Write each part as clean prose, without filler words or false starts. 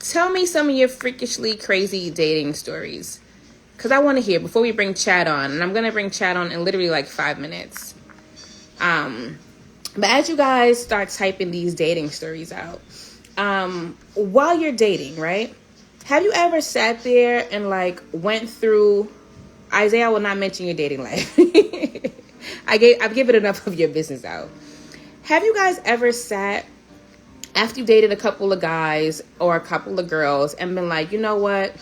Tell me some of your freakishly crazy dating stories. Because I want to hear before we bring Chad on. And I'm going to bring Chad on in literally like 5 minutes. But as you guys start typing these dating stories out, while you're dating, right? Have you ever sat there and like went through... Isaiah, I will not mention your dating life. I've given enough of your business out. Have you guys ever sat after you dated a couple of guys or a couple of girls and been like, you know what?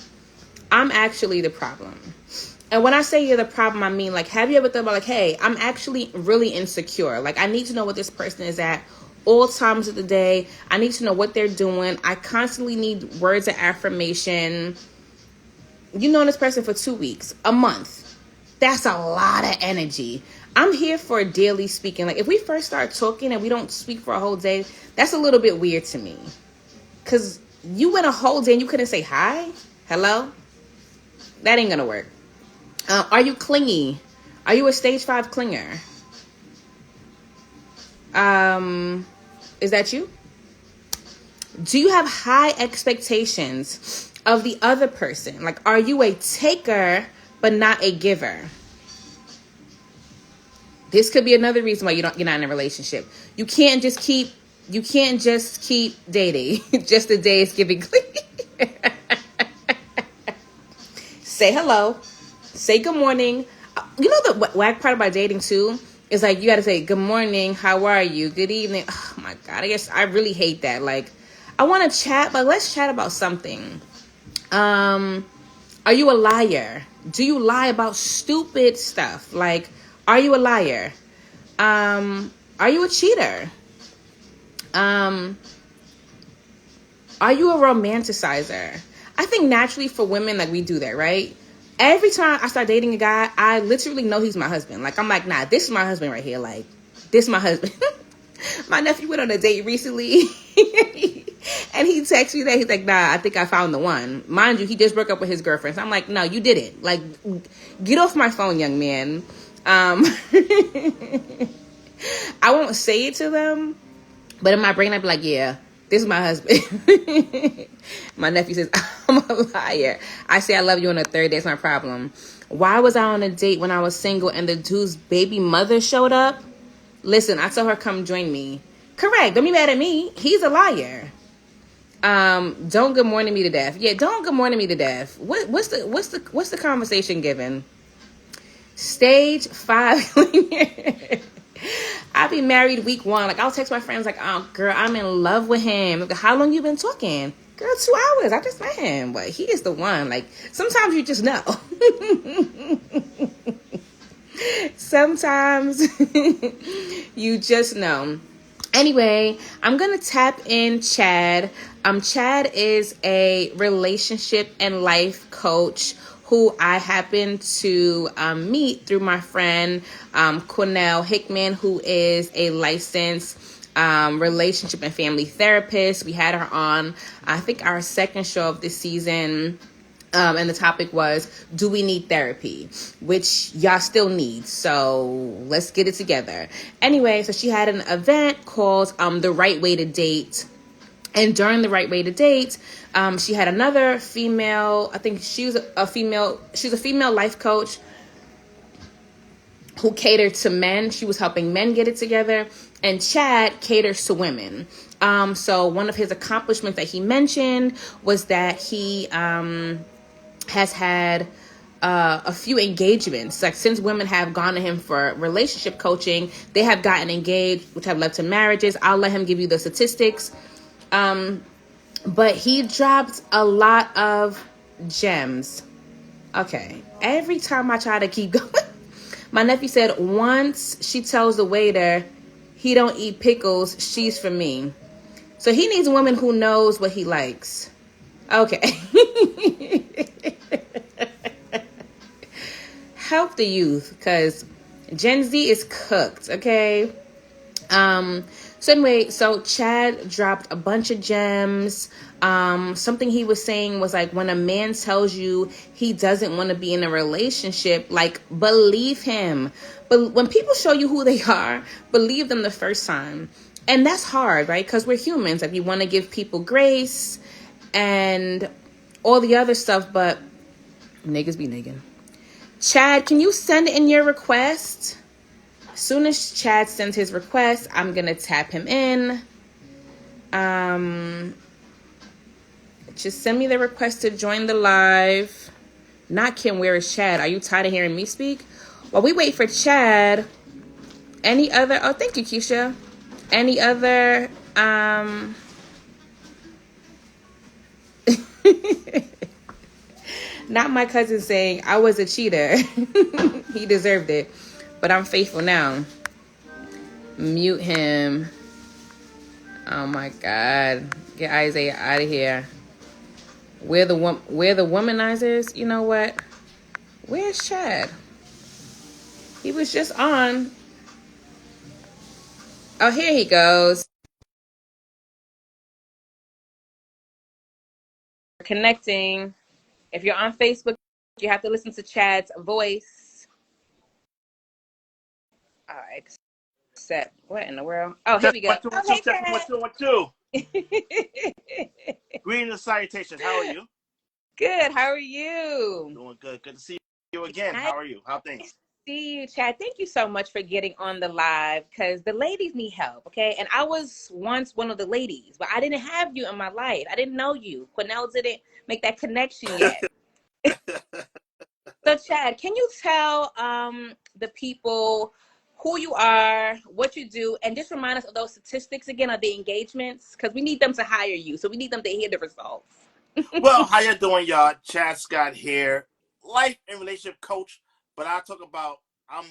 I'm actually the problem. And when I say you're the problem, I mean, like, have you ever thought about, like, hey, I'm actually really insecure. Like, I need to know what this person is at all times of the day. I need to know what they're doing. I constantly need words of affirmation. You know this person for 2 weeks, a month. That's a lot of energy. I'm here for daily speaking. Like, if we first start talking and we don't speak for a whole day, that's a little bit weird to me. Because you went a whole day and you couldn't say hi? Hello? That ain't gonna work. Are you clingy? Are you a stage 5 clinger? Is that you? Do you have high expectations of the other person? Like, are you a taker but not a giver? This could be another reason why you're not in a relationship. You can't just keep dating just the day it's giving. Say hello. Say good morning. You know the whack part about dating too is like you got to say good morning, how are you, good evening. Oh my God, I guess I really hate that. Like, I want to chat, but let's chat about something. Are you a liar? Do you lie about stupid stuff? Like, are you a liar? Are you a cheater? Are you a romanticizer? I think naturally for women, like, we do that, right? Every time I start dating a guy, I literally know he's my husband. Like, I'm like, nah, this is my husband right here. Like, this is my husband. My nephew went on a date recently. And he texted me that. He's like, nah, I think I found the one. Mind you, he just broke up with his girlfriend. So I'm like, no, you didn't. Like, get off my phone, young man. I won't say it to them. But in my brain, I'd be like, yeah, this is my husband. My nephew says, I'm a liar. I say I love you on the third day. It's my problem. Why was I on a date when I was single and the dude's baby mother showed up? Listen, I told her, come join me. Correct. Don't be mad at me. He's a liar. Don't good morning me to death. Yeah, don't good morning me to death. What's the conversation given? Stage 5. I'll be married week 1. Like, I'll text my friends like, oh, girl, I'm in love with him. Like, how long you been talking? Girl, 2 hours. I just met him. But he is the one. Like, sometimes you just know. Sometimes you just know. Anyway, I'm going to tap in Chad. Chad is a relationship and life coach who I happened to meet through my friend Cornell Hickman, who is a licensed relationship and family therapist. We had her on, I think, our second show of this season. And the topic was, do we need therapy? Which y'all still need. So let's get it together. Anyway, so she had an event called The Right Way to Date. And during The Right Way to Date, she had another female, I think she's a female life coach who catered to men. She was helping men get it together. And Chad caters to women. So one of his accomplishments that he mentioned was that he has had a few engagements. Like, since women have gone to him for relationship coaching, they have gotten engaged, which have led to marriages. I'll let him give you the statistics. But he dropped a lot of gems. Okay. Every time I try to keep going, my nephew said once she tells the waiter he don't eat pickles, she's for me. So he needs a woman who knows what he likes. Okay. Help the youth, because Gen Z is cooked, okay? So anyway, so Chad dropped a bunch of gems. Something he was saying was like, when a man tells you he doesn't want to be in a relationship, like, believe him. But when people show you who they are, believe them the first time. And that's hard, right? Because we're humans. Like, we want to give people grace. and all the other stuff, but niggas be niggin'. Chad, can you send in your request? As soon as Chad sends his request, I'm gonna tap him in. Just send me the request to join the live. Not Kim, where is Chad? Are you tired of hearing me speak? While we wait for Chad, any other, oh, thank you, Keisha. Any other, not my cousin saying I was a cheater. He deserved it, but I'm faithful now. Mute him. Oh my God. Get Isaiah out of here. We're the womanizers. You know what? Where's Chad? He was just on. Oh, here he goes. Connecting. If you're on Facebook, you have to listen to Chad's voice. All right. Set. What in the world? Oh, here we go. Oh, hey, Chad. Greetings and salutations. How are you? Good. How are you? Doing good. Good to see you again. How are you? How things? See you, Chad. Thank you so much for getting on the live because the ladies need help, okay? And I was once one of the ladies, but I didn't have you in my life. I didn't know you. Quinell didn't make that connection yet. So, Chad, can you tell the people who you are, what you do, and just remind us of those statistics again of the engagements? Because we need them to hire you, so we need them to hear the results. Well, how you doing, y'all? Chad Scott here, life and relationship coach, but I'm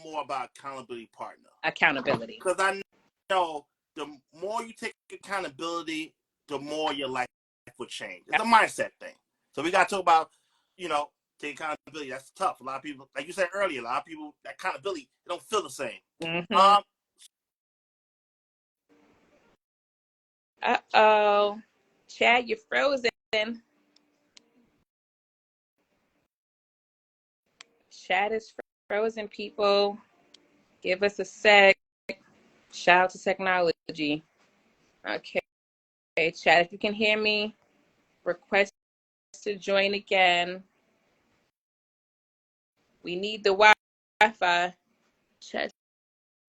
more about accountability partner. Accountability. Because I know the more you take accountability, the more your life will change. It's a mindset thing. So we got to talk about, take accountability. That's tough. A lot of people, like you said earlier, a lot of people, that accountability, they don't feel the same. Mm-hmm. Uh-oh. Chad, you're frozen. Chat is frozen, people. Give us a sec. Shout out to technology. Okay, chat, if you can hear me, request to join again. We need the Wi-Fi. Chat,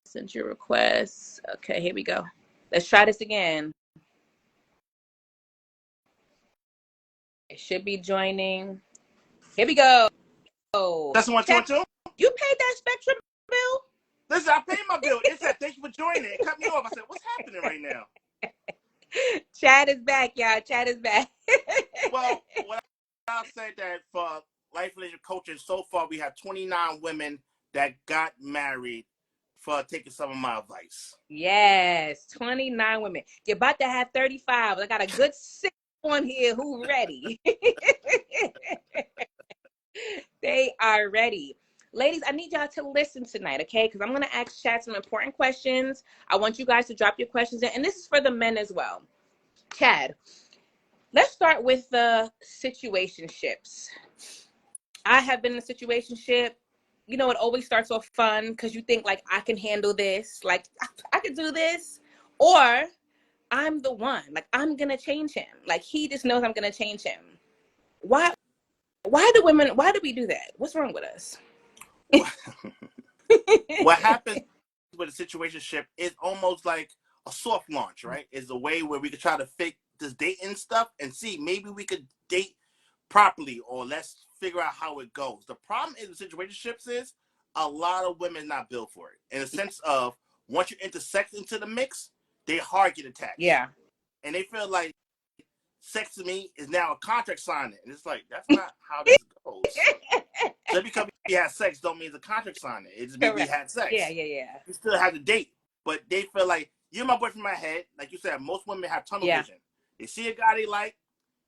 send your request. Okay, here we go. Let's try this again. It should be joining. Here we go. That's what you want to? You paid that Spectrum bill? Listen, I paid my bill. It said, thank you for joining. It cut me off. I said, what's happening right now? Chad is back, y'all. Chad is back. Well, what I'll say that for life relationship coaching, so far we have 29 women that got married for taking some of my advice. Yes, 29 women. You're about to have 35. I got a good 6 on here who ready. They are ready. Ladies, I need y'all to listen tonight, okay? Because I'm going to ask Chad some important questions. I want you guys to drop your questions in. And this is for the men as well. Chad, let's start with the situationships. I have been in a situationship. You know, it always starts off fun because you think, like, I can handle this. Like, I can do this. Or I'm the one. Like, I'm going to change him. Like, he just knows I'm going to change him. Why do we do that? What's wrong with us? What happens with a situationship is almost like a soft launch, right? It's a way where we could try to fake this dating stuff and see maybe we could date properly, or let's figure out how it goes. The problem in the situationships is a lot of women not built for it. In a sense of once you intersect into the mix, they hard get attached. Yeah. And they feel like sex to me is now a contract signing. And it's like, that's not how this goes. Just because we had sex don't mean it's a contract signing. It just means we had sex. Yeah. You still have to date. But they feel like, you're my boyfriend in my head. Like you said, most women have tunnel vision. They see a guy they like,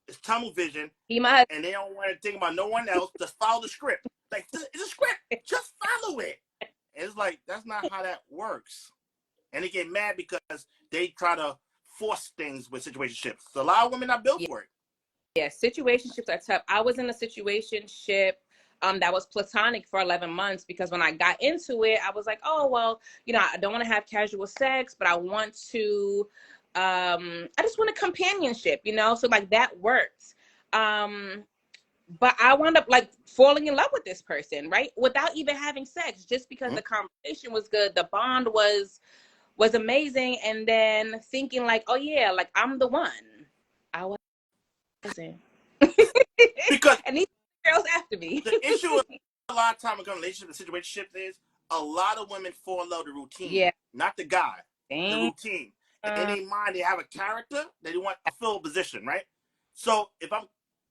it's tunnel vision. And they don't want to think about no one else. Just follow the script. Like, it's a script. Just follow it. And it's like, that's not how that works. And they get mad because they try to force things with situationships. So a lot of women are built for it. Yeah, situationships are tough. I was in a situationship that was platonic for 11 months because when I got into it, I was like, oh, well, you know, I don't want to have casual sex, but I want to I just want a companionship, you know? So like that works. But I wound up like falling in love with this person, right? Without even having sex, just because the conversation was good, the bond was amazing, and then thinking like, oh yeah, like I'm the one. I wasn't. Because and these girls after me. The issue a lot of time in relationship and situationship is a lot of women fall in love with the routine, not the guy. The routine. In their mind, they have a character that they want a full position, right? So if I'm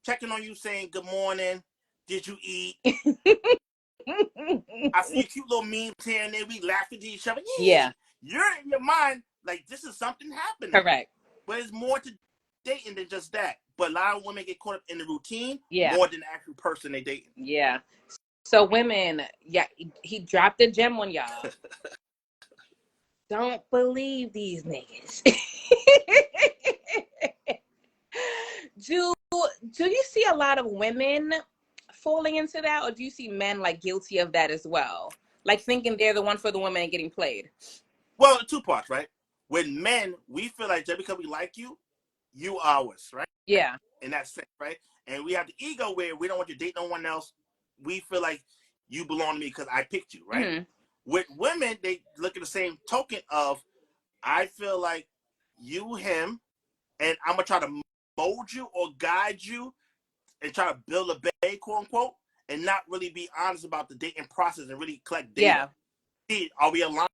checking on you saying good morning, did you eat? I see a cute little memes here and there, we laughing to each other. Yeah. You're in your mind like this is something happening. Correct. But it's more to dating than just that. But a lot of women get caught up in the routine more than the actual person they dating. Yeah. So women, he dropped a gem on y'all. Don't believe these niggas. Do you see a lot of women falling into that, or do you see men like guilty of that as well? Like thinking they're the one for the woman and getting played? Well, two parts, right? With men, we feel like just because we like you, you ours, right? Yeah. In that sense, right? And we have the ego where we don't want you to date no one else. We feel like you belong to me because I picked you, right? Mm-hmm. With women, they look at the same token of, I feel like you, him, and I'm going to try to mold you or guide you and try to build a bae, quote unquote, and not really be honest about the dating process and really collect data. Yeah. Are we aligned?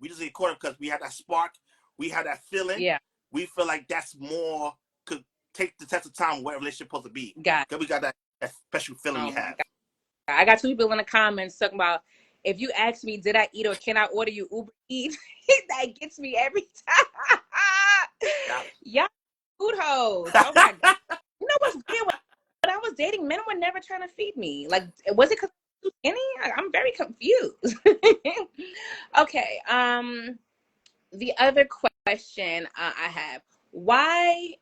We just get caught up because we have that spark. We have that feeling. Yeah. We feel like that's more, could take the test of time what a relationship supposed to be. Because we got that special feeling we have. I got two people in the comments talking about, if you ask me, did I eat or can I order you Uber Eats? That gets me every time. Y'all food hoes. Oh my God. You know what's weird? When I was dating, men were never trying to feed me. Like, was it because I was too skinny? I'm very confused. Okay. The other question I have, why,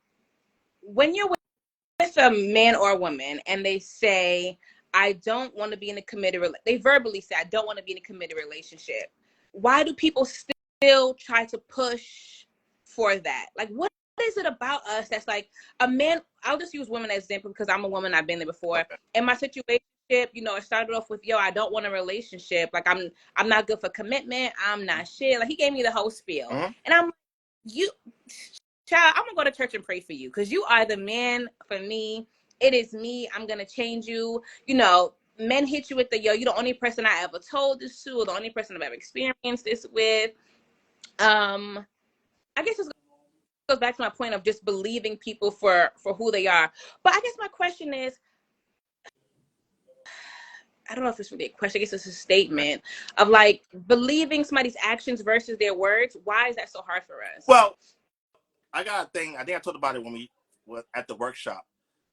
when you're with a man or a woman and they say, I don't want to be in a committed relationship, they verbally say, I don't want to be in a committed relationship, why do people still try to push for that? Like, what is it about us that's like, a man, I'll just use women as example because I'm a woman, I've been there before. In my situation, you know, it started off with, yo, I don't want a relationship. Like, I'm not good for commitment. I'm not shit. Like, he gave me the whole spiel. And I'm like, you, child, I'm gonna go to church and pray for you because you are the man for me. It is me. I'm gonna change you. You know, men hit you with the, yo, you're the only person I ever told this to, or the only person I've ever experienced this with. I guess this goes back to my point of just believing people for who they are. But I guess my question is, I don't know if it's really a question, I guess it's a statement of like believing somebody's actions versus their words. Why is that so hard for us? Well, I got a thing, I think I talked about it when we were at the workshop.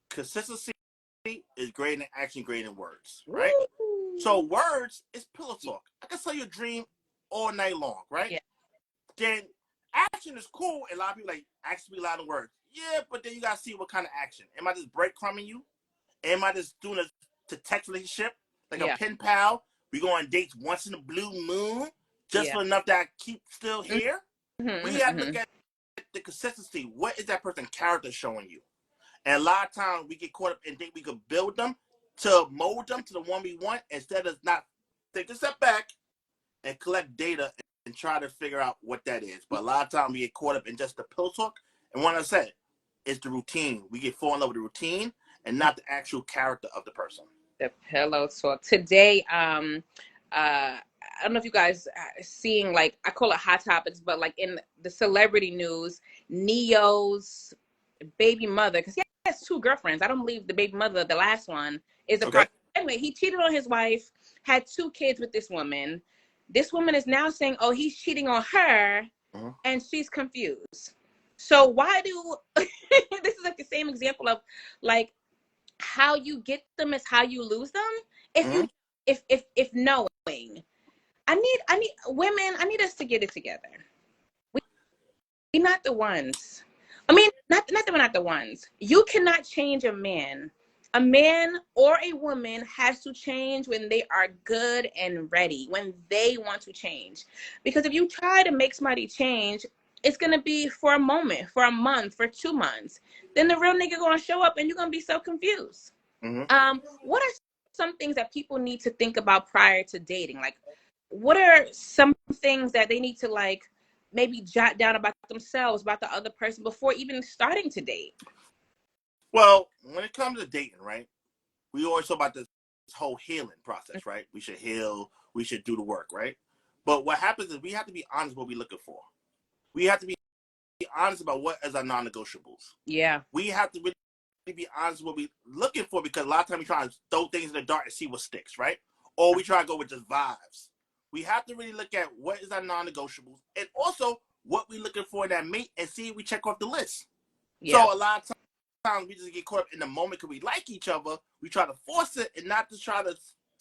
Consistency is great in action, great in words, right? Woo! So words is pillow talk. I can tell you a dream all night long, right? Yeah. Then action is cool, and a lot of people like action be loud in words. Yeah, but then you gotta see what kind of action. Am I just breadcrumbing you? Am I just doing a to text relationship? Like a pen pal? We go on dates once in a blue moon, just for enough that I keep still here? We have to look at the consistency. What is that person's character showing you? And a lot of times we get caught up and think we could build them to mold them to the one we want instead of not take a step back and collect data and try to figure out what that is. But a lot of times we get caught up in just the pill talk. And what I said, it's the routine. We get fall in love with the routine and not the actual character of the person. The pillow talk. Today, I don't know if you guys are seeing, like, I call it hot topics, but like in the celebrity news, Neo's baby mother, because he has two girlfriends. I don't believe the baby mother, the last one, is a anyway, he cheated on his wife, had two kids with this woman. This woman is now saying, oh, he's cheating on her, and she's confused. So why do this is like the same example of like how you get them is how you lose them. If knowing, I need women, I need us to get it together. We're not the ones. I mean, not that we're not the ones. You cannot change a man. A man or a woman has to change when they are good and ready, when they want to change. Because if you try to make somebody change, it's going to be for a moment, for a month, for 2 months. Then the real nigga going to show up and you're going to be so confused. What are some things that people need to think about prior to dating? Like, what are some things that they need to, like, maybe jot down about themselves, about the other person before even starting to date? Well, when it comes to dating, right, we always talk about this whole healing process, right? We should heal, we should do the work, right? But what happens is we have to be honest what we're looking for. We have to be honest about what is our non-negotiables. Yeah. We have to really be honest what we're looking for, because a lot of times we try to throw things in the dark and see what sticks, right? Or we try to go with just vibes. We have to really look at what is our non-negotiables and also what we're looking for in that mate and see if we check off the list. Yeah. So a lot of times we just get caught up in the moment because we like each other. We try to force it and not just try to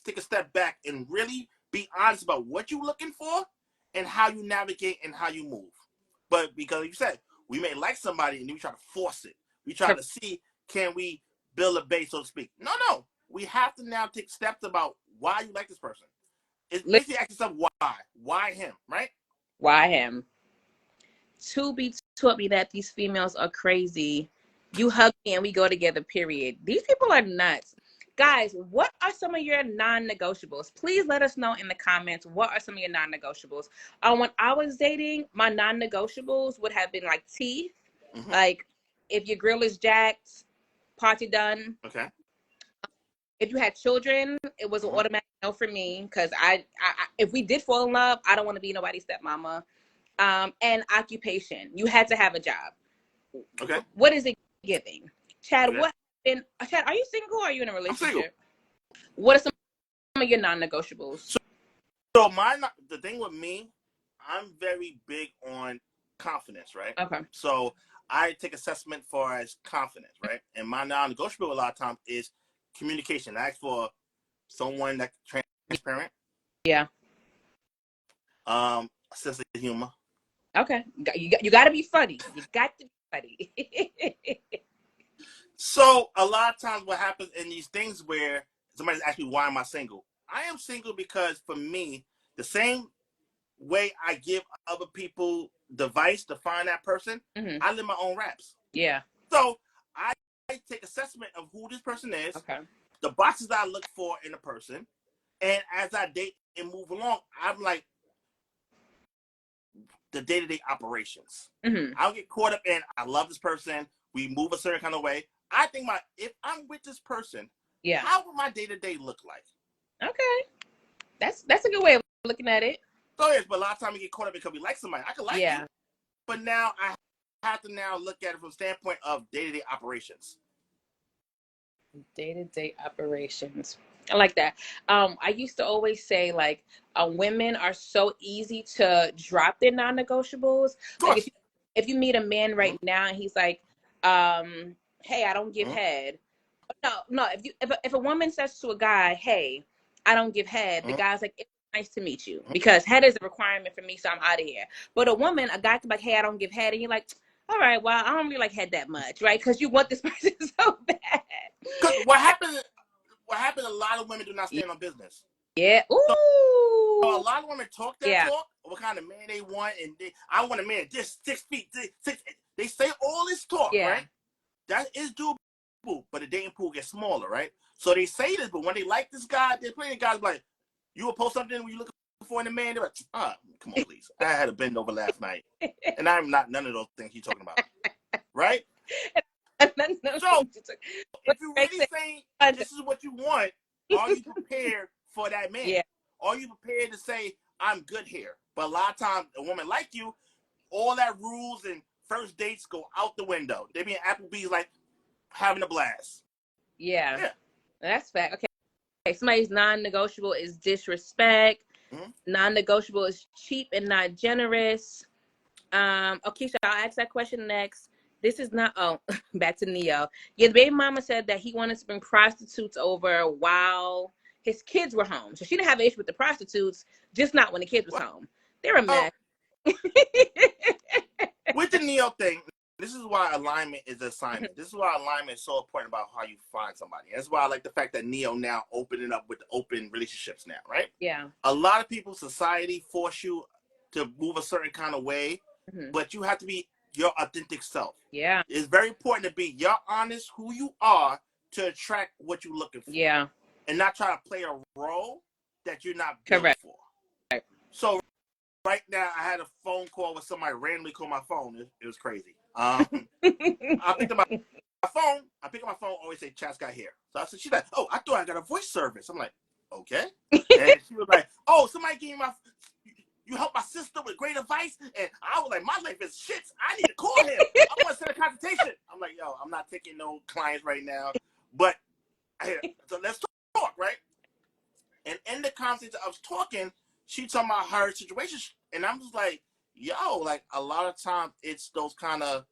take a step back and really be honest about what you're looking for and how you navigate and how you move. But because you said, we may like somebody and then we try to force it. We try to see, can we build a base, so to speak? No. We have to now take steps about why you like this person. It's basically asking yourself why. Why him, right? Why him? Tubi taught me that these females are crazy. You hug me and we go together, period. These people are nuts. Guys, what are some of your non-negotiables? Please let us know in the comments. What are some of your non-negotiables? When I was dating, my non-negotiables would have been like teeth. Like, if your grill is jacked, party done. Okay. If you had children, it was an automatic no for me, because I if we did fall in love, I don't want to be nobody's stepmama. And occupation. You had to have a job. Okay. What is it giving? Chad, what happened? Chad, are you single or are you in a relationship? I'm single. What are some of your non-negotiables? So the thing with me, I'm very big on confidence, right? Okay. So I take assessment for as confidence, right? And my non-negotiable a lot of times is communication. I ask for someone that's transparent. Yeah. A sense of humor. Okay. You got to be funny. You got to be funny. So a lot of times what happens in these things where somebody's asking me, why am I single? I am single because for me, the same way I give other people the advice to find that person, I live my own raps. Yeah. So I take assessment of who this person is, the boxes I look for in a person, and as I date and move along, I'm like, the day-to-day operations. I'll get caught up in, I love this person, we move a certain kind of way. I think if I'm with this person, how would my day-to-day look like? Okay. That's a good way of looking at it. So yes, but a lot of times we get caught up because we like somebody. I could like you, but now I have to now look at it from the standpoint of day-to-day operations. Day-to-day operations. I like that. I used to always say, like, women are so easy to drop their non-negotiables. Like, if you meet a man right now and he's like, hey, I don't give head. No. If a woman says to a guy, hey, I don't give head, the guy's like, it's nice to meet you, because head is a requirement for me, so I'm out of here. But a guy could be like, hey, I don't give head, and you're like, all right, well, I don't really like head that much, right? Because you want this person so bad. Because what happened, a lot of women do not stand on business. Yeah. Ooh. So a lot of women talk that talk, what kind of man they want, and I want a man just 6 feet, 6. They say all this talk, right? That is doable, but the dating pool gets smaller, right? So they say this, but when they like this guy, they're playing guys like, you will post something when you looking for in a man, they're like, come on, please. I had a bend over last night, and I'm not none of those things you're talking about, right? So if you're really saying this is what you want, are you prepared for that man? Yeah. Are you prepared to say, I'm good here? But a lot of times, a woman like you, all that rules and first dates go out the window. They be in Applebee's like having a blast. Yeah. That's fact. Okay. Somebody's non-negotiable is disrespect. Non-negotiable is cheap and not generous. Okay, so I'll ask that question next. This is not, back to Neo. Yeah, the baby mama said that he wanted to bring prostitutes over while his kids were home. So she didn't have an issue with the prostitutes, just not when the kids was home. They're a mess. With the Neo thing, this is why alignment is assignment. This is why alignment is so important about how you find somebody. That's why I like the fact that Neo now opening up with the open relationships now, right? Yeah. A lot of people, society force you to move a certain kind of way but you have to be your authentic self. Yeah. It's very important to be your honest who you are to attract what you're looking for. Yeah. And not try to play a role that you're not built for. So right now I had a phone call with somebody randomly called my phone. It was crazy. I picked up my phone, always say, Chaz got here. So I said, she's like, oh, I thought I got a voice service. I'm like, okay. And she was like, oh, somebody gave me you helped my sister with great advice. And I was like, my life is shit. I need to call him. I want to set a consultation. I'm like, yo, I'm not taking no clients right now. But so let's talk, right? And in the context of talking, she talking about her situation. And I'm just like, yo, like a lot of times it's those kind of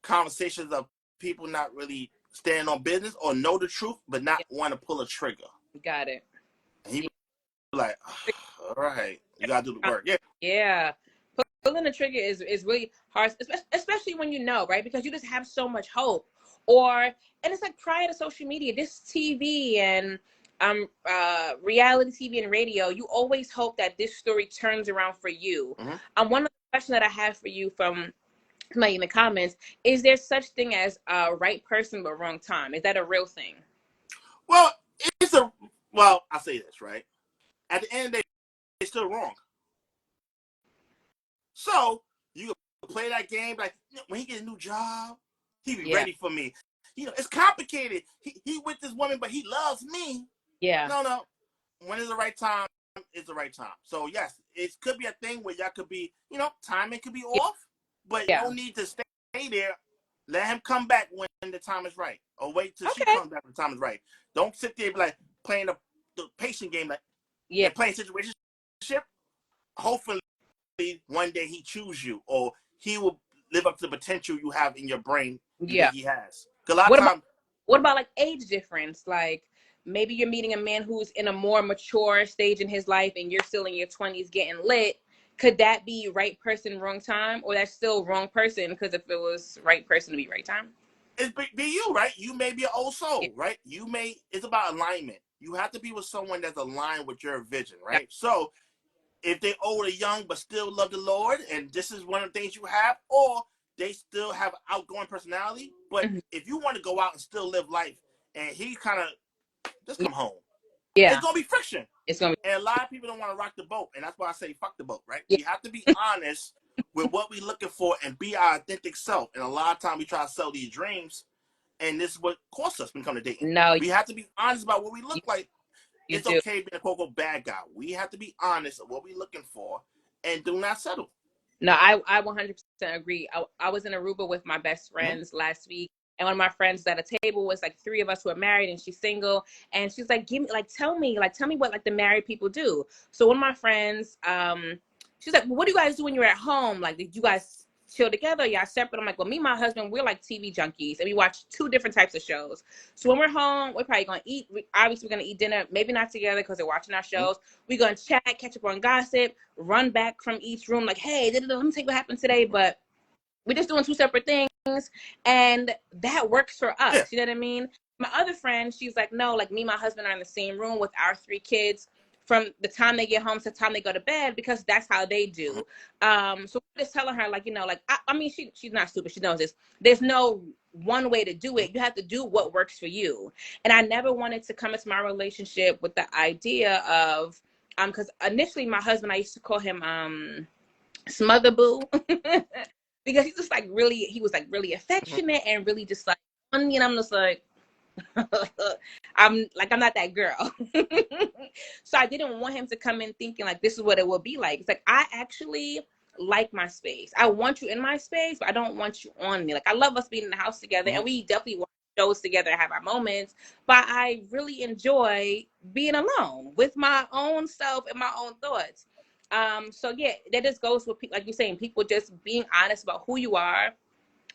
conversations of people not really standing on business or know the truth, but not want to pull a trigger. Got it. And he like, all right, you got to do the work. Yeah. Yeah. Pulling the trigger is really hard, especially when you know, right? Because you just have so much hope. And it's like prior to social media, this TV and reality TV and radio, you always hope that this story turns around for you. One of the questions that I have for you from somebody in the comments, is there such thing as right person but wrong time? Is that a real thing? Well, I'll say this, right? At the end of the day, it's still wrong. So you can play that game like when he get a new job, he be ready for me. You know, it's complicated. He with this woman, but he loves me. Yeah. No. When is the right time? It's the right time. So yes, it could be a thing where y'all could be, timing could be off, but no need to stay there. Let him come back when the time is right, or wait till she comes back when the time is right. Don't sit there and be like playing the patient game, like playing situationship. Hopefully, one day he choose you, or he will live up to the potential you have in your brain. He has. What about like age difference? Like maybe you're meeting a man who's in a more mature stage in his life, and you're still in your 20s getting lit. Could that be right person, wrong time, or that's still wrong person? Because if it was right person to be right time, it's be you, right? You may be an old soul, right? It's about alignment. You have to be with someone that's aligned with your vision, right? So if they're old or young but still love the Lord, and this is one of the things you have, or they still have an outgoing personality, but if you want to go out and still live life, and he kind of just come home, it's gonna be friction. And a lot of people don't want to rock the boat, and that's why I say fuck the boat, right? We have to be honest with what we're looking for and be our authentic self. And a lot of times we try to sell these dreams, and this is what costs us when it comes to dating. No, we have to be honest about what we look like. It's okay being a quote bad guy. We have to be honest of what we're looking for and do not settle. No, I 100% agree. I was in Aruba with my best friends last week, and one of my friends at a table was like 3 of us who are married, and she's single, and she's like, tell me what like the married people do. So one of my friends, she's like, well, what do you guys do when you're at home? Like, did you guys chill together? Y'all separate? I'm like, well, me and my husband, we're like TV junkies, and we watch 2 different types of shows. So when we're home, we're probably gonna eat. Obviously, we're gonna eat dinner, maybe not together because they're watching our shows. We're gonna chat, catch up on gossip, run back from each room like, hey, let me tell you what happened today. But we're just doing 2 separate things, and that works for us. You know what I mean? My other friend, she's like, no, like me and my husband are in the same room with our 3 kids from the time they get home to the time they go to bed, because that's how they do. So we're just telling her, like, I mean, she's not stupid. She knows this. There's no one way to do it. You have to do what works for you. And I never wanted to come into my relationship with the idea of, because initially my husband, I used to call him Smother Boo. Because he was like really affectionate and really just like funny, and I'm just like, I'm not that girl. So I didn't want him to come in thinking like this is what it will be like. It's like, I actually like my space. I want you in my space, but I don't want you on me. Like, I love us being in the house together, and we definitely watch shows together and have our moments, but I really enjoy being alone with my own self and my own thoughts. So yeah, that just goes with like you're saying, people just being honest about who you are.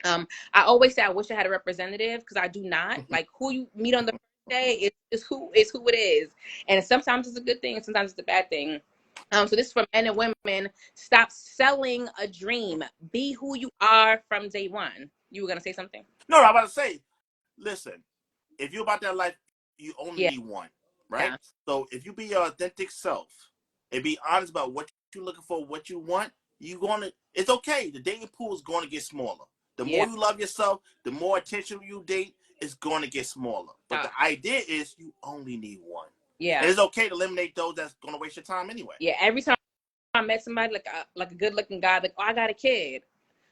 I always say I wish I had a representative, because I do not. Like, who you meet on the first day is who it is, and sometimes it's a good thing, and sometimes it's a bad thing. So this is for men and women. Stop selling a dream. Be who you are from day one. You were gonna say something? No, I'm about to say, listen, if you're about that life, you only need one, right? So if you be your authentic self and be honest about what you're looking for, what you want, it's okay. The dating pool is going to get smaller. The more you love yourself, the more attention you date, it's going to get smaller. But the idea is you only need one. Yeah. And it's okay to eliminate those that's going to waste your time anyway. Yeah. Every time I met somebody like a good looking guy, like, oh, I got a kid.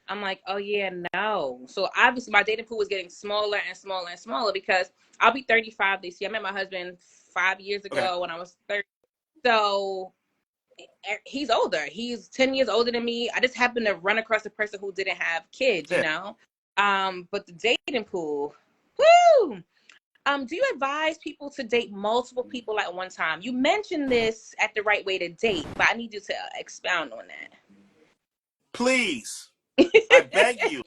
I'm like, oh yeah, no. So obviously my dating pool was getting smaller and smaller and smaller because I'll be 35 this year. I met my husband 5 years ago when I was 30. So he's older. He's 10 years older than me. I just happened to run across a person who didn't have kids, you know? But the dating pool, whoo! Do you advise people to date multiple people at one time? You mentioned this at the right way to date, but I need you to expound on that. Please. I beg you.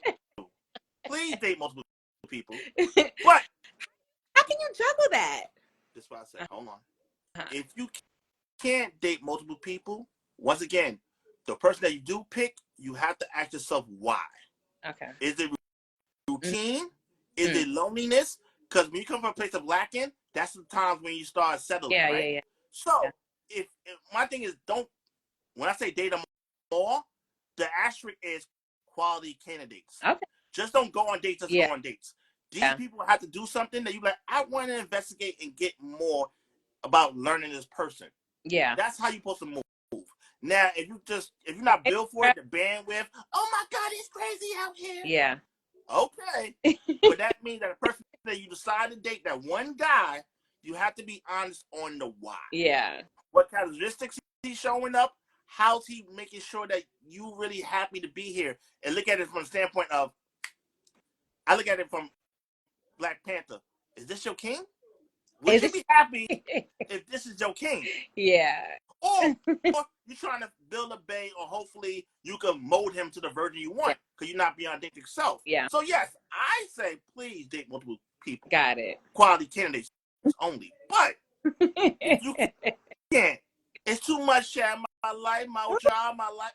Please date multiple people. But how can you juggle that? That's what I said. Hold on. If you can't date multiple people, once again, the person that you do pick, you have to ask yourself why. Okay. Is it routine? Is it loneliness? Because when you come from a place of lacking, that's the times when you start settling, right? Yeah. So if my thing is, when I say date them more, the asterisk is quality candidates. Okay. Just don't go on dates, go on dates. These people have to do something that you like, I want to investigate and get more about learning this person. Yeah. That's how you're supposed to move. Now, if you're not built for it, the bandwidth, oh my God, it's crazy out here. Yeah. Okay. But that means that the person that you decide to date, that one guy, you have to be honest on the why. Yeah. What characteristics he's showing up? How's he making sure that you really happy to be here? And look at it from the standpoint of, I look at it from Black Panther. Is this your king? Would you be happy if this is your king? Yeah. Or you're trying to build a bae, or hopefully you can mold him to the version you want, because you're not beyond dating yourself. Yeah. So yes, I say please date multiple people. Got it. Quality candidates only. But if you can't, it's too much share my life, my job, my life.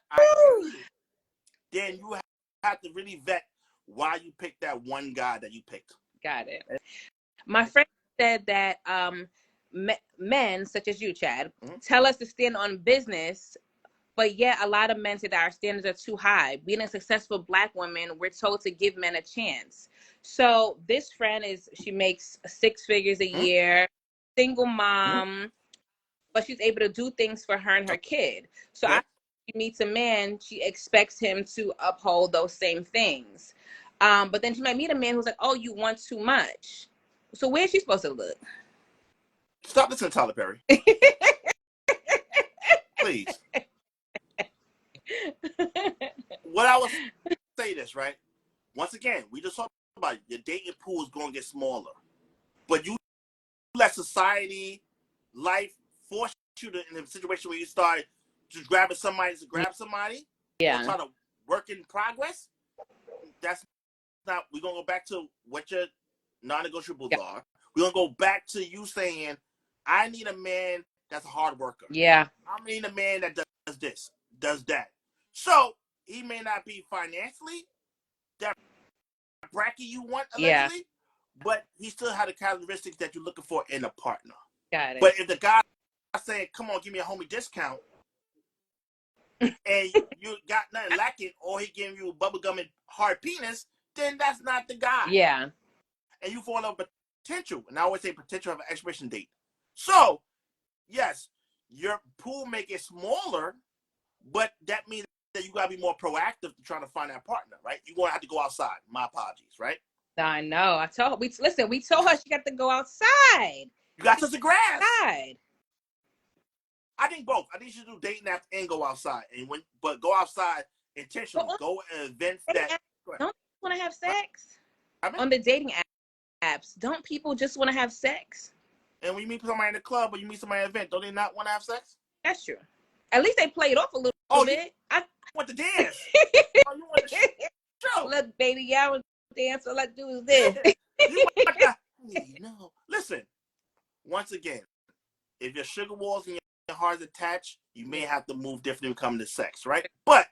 Then you have to really vet why you picked that one guy that you picked. Got it. My friend said that men such as you, Chad, tell us to stand on business, but yet a lot of men say that our standards are too high. Being a successful Black woman, we're told to give men a chance. So this friend she makes 6 figures a year, single mom, but she's able to do things for her and her kid. So after she meets a man, she expects him to uphold those same things. But then she might meet a man who's like, oh, you want too much. So where's she supposed to look? Stop listening to Tyler Perry. Please. What I was say this, right? Once again, we just talked about it. Your dating pool is going to get smaller. But you let society, life force you in a situation where you start just grabbing somebody to grab somebody. Yeah. Or try to work in progress. That's not, we're going to go back to what your non-negotiables are. We're going to go back to you saying, I need a man that's a hard worker. Yeah. I need a man that does this, does that. So he may not be financially that bracket you want allegedly, but he still has the characteristics that you're looking for in a partner. Got it. But if the guy saying, come on, give me a homie discount, and you got nothing lacking, or he giving you a bubblegum and hard penis, then that's not the guy. Yeah. And you fall in love with potential. And I always say potential of an expiration date. So, yes, your pool may get smaller, but that means that you got to be more proactive to try to find that partner, right? You're going to have to go outside. My apologies, right? I know. We told her she got to go outside. You got to touch the grass. Outside. I think both. I think you should do dating apps and go outside. But go outside intentionally. Go at events that... Don't you want to have sex? On the dating apps, don't people just want to have sex? And when you meet somebody in the club or you meet somebody at an event, don't they not want to have sex? That's true. At least they play it off a little bit. I want to dance. You want to show. Look, baby, y'all want to dance, all I do is this. You want to... No. Listen, once again, if your sugar walls and your heart's attached, you may have to move differently when it comes to sex, right? But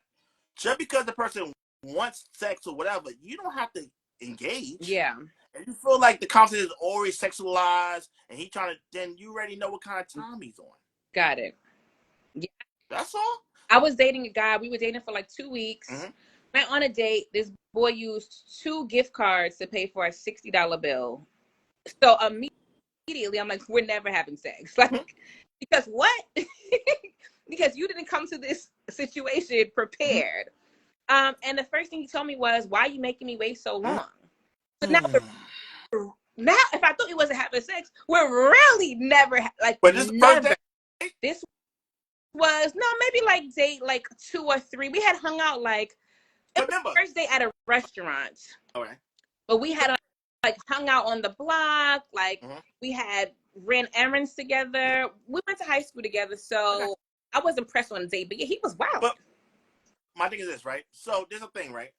just because the person wants sex or whatever, you don't have to engage. Yeah. And you feel like the conversation is already sexualized and he trying to, then you already know what kind of time he's on. Got it. Yeah. That's all. I was dating a guy. We were dating for like 2 weeks. Mm-hmm. Went on a date. This boy used 2 gift cards to pay for a $60 bill. So immediately, I'm like, we're never having sex. Like, because what? Because you didn't come to this situation prepared. And the first thing he told me was, "Why are you making me wait so long?" So now, if I thought we wasn't having sex, we're really never like. But this never. This was maybe like date like 2 or 3. We had hung out like. Remember, first day at a restaurant. All right. But we had like hung out on the block. Like we had ran errands together. We went to high school together, so I was impressed on the date. But yeah, he was wild. But my thing is this, right? So there's a thing, right?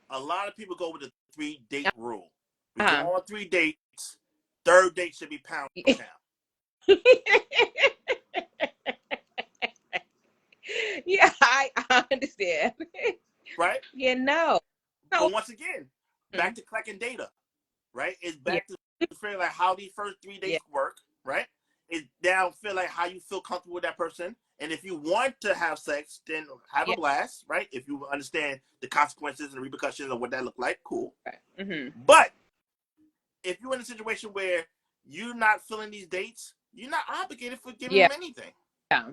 A lot of people go with the 3-date rule. We go on 3 dates. 3rd date should be pound town. Yeah, I understand. Right? Yeah, no. But once again, back to collecting data, right? It's back to feeling like how these first 3 dates work, right? It's now feel like how you feel comfortable with that person. And if you want to have sex, then have a blast, right? If you understand the consequences and the repercussions of what that look like, cool. Right. But if you're in a situation where you're not feeling these dates, you're not obligated for giving them anything. Yeah.